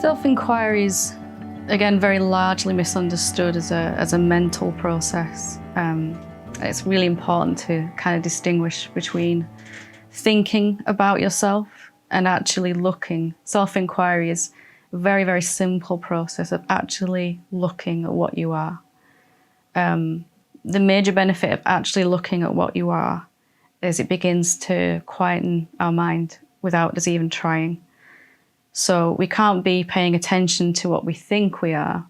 Self-enquiry is, again, very largely misunderstood as a mental process. It's really important to kind of distinguish between thinking about yourself and actually looking. Self-enquiry is a very, very simple process of actually looking at what you are. The major benefit of actually looking at what you are is it begins to quieten our mind without us even trying. So we can't be paying attention to what we think we are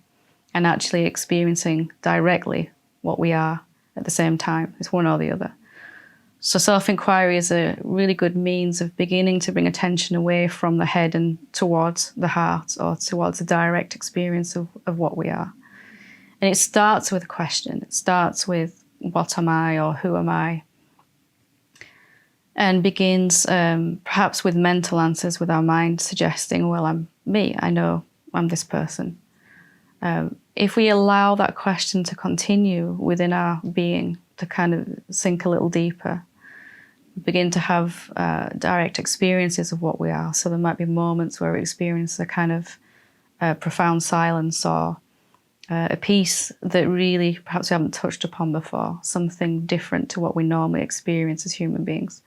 and actually experiencing directly what we are at the same time. It's one or the other. So self-enquiry is a really good means of beginning to bring attention away from the head and towards the heart, or towards a direct experience of what we are. And it starts with a question. It starts with, what am I, or who am I? And begins perhaps with mental answers, with our mind suggesting, well, I'm me, I know I'm this person. If we allow that question to continue within our being, to kind of sink a little deeper, begin to have direct experiences of what we are. So there might be moments where we experience a kind of profound silence, or a peace that really perhaps we haven't touched upon before, something different to what we normally experience as human beings.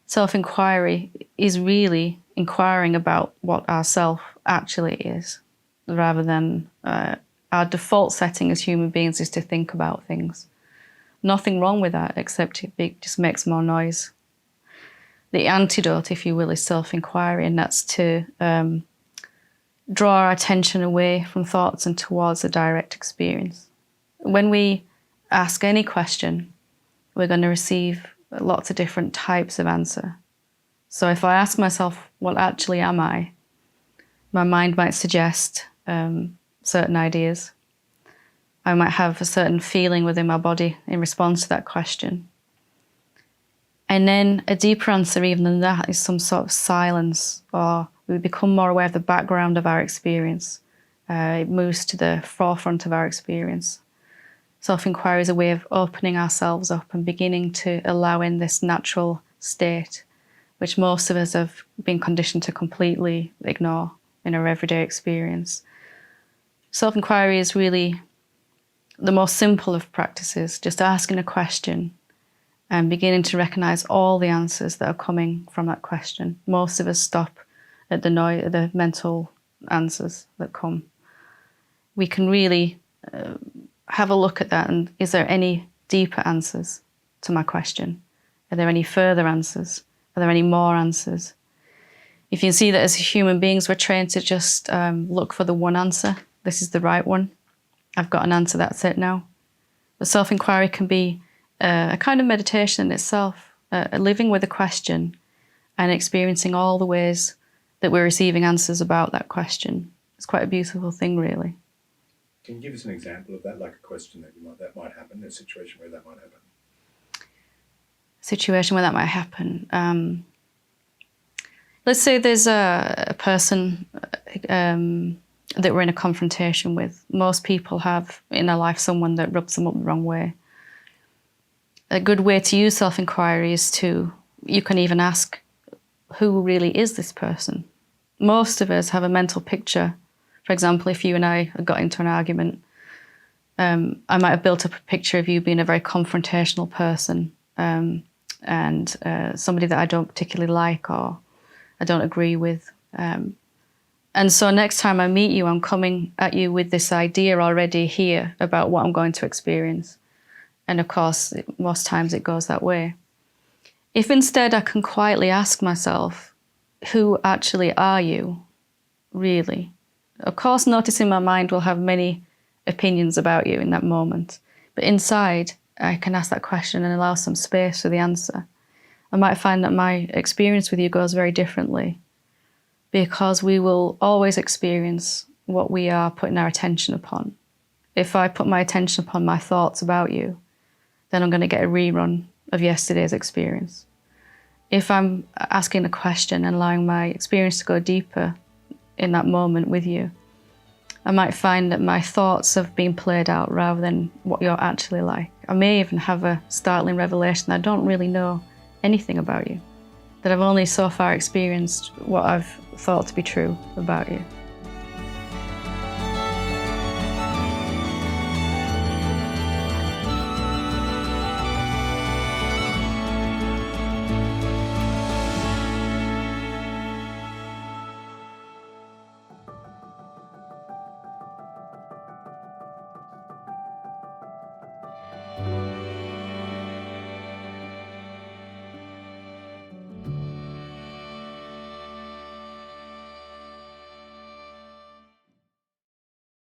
Self-enquiry is really inquiring about what our self actually is, rather than our default setting as human beings is to think about things. Nothing wrong with that, except it just makes more noise. The antidote, if you will, is self-enquiry, and that's to draw our attention away from thoughts and towards a direct experience. When we ask any question, we're going to receive lots of different types of answer. So if I ask myself, what actually am I? My mind might suggest certain ideas. I might have a certain feeling within my body in response to that question. And then a deeper answer even than that is some sort of silence, or we become more aware of the background of our experience. It moves to the forefront of our experience. Self-enquiry is a way of opening ourselves up and beginning to allow in this natural state, which most of us have been conditioned to completely ignore in our everyday experience. Self-enquiry is really the most simple of practices, just asking a question and beginning to recognize all the answers that are coming from that question. Most of us stop at the mental answers that come. We can really have a look at that, and is there any deeper answers to my question? Are there any further answers? Are there any more answers? If you see that as human beings, we're trained to just look for the one answer. This is the right one. I've got an answer, that's it now. But self-enquiry can be a kind of meditation in itself, living with a question and experiencing all the ways that we're receiving answers about that question. It's quite a beautiful thing, really. Can you give us an example of that, like a question that might happen, a situation where that might happen? Situation where that might happen. Let's say there's a person that we're in a confrontation with. Most people have in their life someone that rubs them up the wrong way. A good way to use self-enquiry is you can even ask, who really is this person? Most of us have a mental picture. For example, if you and I got into an argument, I might have built up a picture of you being a very confrontational person, and somebody that I don't particularly like or I don't agree with. And so next time I meet you, I'm coming at you with this idea already here about what I'm going to experience. And of course, most times it goes that way. If instead I can quietly ask myself, who actually are you, really? Of course, noticing my mind will have many opinions about you in that moment. But inside, I can ask that question and allow some space for the answer. I might find that my experience with you goes very differently, because we will always experience what we are putting our attention upon. If I put my attention upon my thoughts about you, then I'm going to get a rerun of yesterday's experience. If I'm asking a question and allowing my experience to go deeper in that moment with you, I might find that my thoughts have been played out rather than what you're actually like. I may even have a startling revelation that I don't really know anything about you, that I've only so far experienced what I've thought to be true about you.